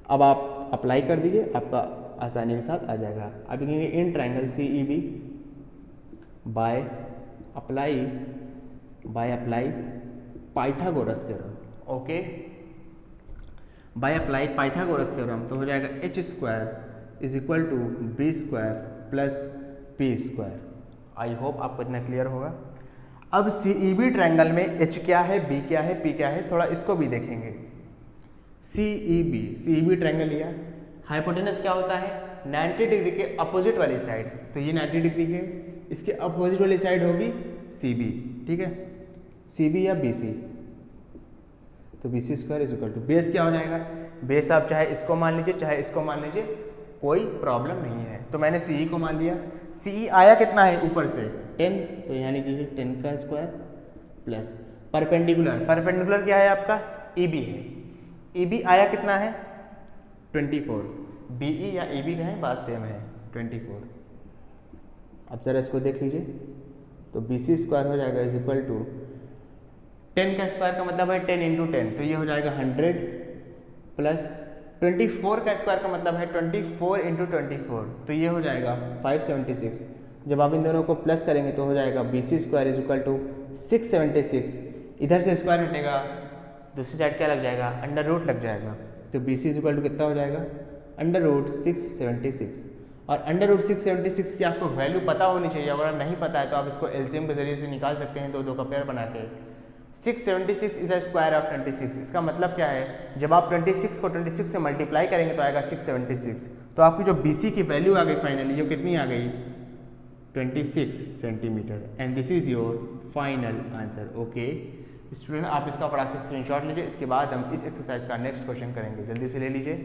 अब आप अप्लाई कर दीजिए, आपका आसानी के साथ आ जाएगा। अब लिखेंगे in triangle CEB bye apply Pythagoras theorem. Okay, bye apply Pythagoras theorem तो हो जाएगा h² = b² + p²। आई होप आपको इतना क्लियर होगा। अब CEB ट्रायंगल में h क्या है, b क्या है, p क्या है, थोड़ा इसको भी देखेंगे। CEB ट्रायंगल लिया, हाइपोटेनस क्या होता है, 90 डिग्री के अपोजिट वाली साइड, तो ये 90 डिग्री के, इसके अपोजिट वाली साइड होगी CB, ठीक है, CB या BC, तो BC² = बेस क्या हो जाएगा, बेस आप चाहे इसको मान लीजिए चाहे इसको मान लीजिए, कोई प्रॉब्लम नहीं है। तो मैंने CE को मान लिया, CE आया कितना है ऊपर से 10, तो यहाँ लिखिए 10² प्लस परपेंडिकुलर क्या है आपका, EB है, EB आया कितना है 24, BE या EB का है, बात सेम है 24। अब जरा इसको देख लीजिए, तो BC² हो जाएगा = 10 का स्क्वायर का मतलब है 10 × 10, तो ये हो जाएगा 100 प्लस 24 का स्क्वायर का मतलब है 24 × 24, तो ये हो जाएगा 576। जब आप इन दोनों को प्लस करेंगे तो हो जाएगा BC² = 676। इधर से स्क्वायर हटेगा, दूसरी साइड क्या लग जाएगा, अंडर रूट लग जाएगा, तो BC = कितना हो जाएगा, √676। और √676 की आपको वैल्यू पता होनी चाहिए। अगर नहीं पता है तो आप इसको LCM के जरिए से निकाल सकते हैं, दो का पेयर बना के। 676 इज अ स्क्वायर ऑफ 26। इसका मतलब क्या है, जब आप 26 को 26 से मल्टीप्लाई करेंगे तो आएगा 676। तो आपकी जो BC की वैल्यू आ गई फाइनली, वो कितनी आ गई, 26 centimetre. And this is your final answer. Okay student, आप इसका फटाक से स्क्रीनशॉट लीजिए, इसके बाद हम इस एक्सरसाइज का नेक्स्ट क्वेश्चन करेंगे। जल्दी से ले लीजिए।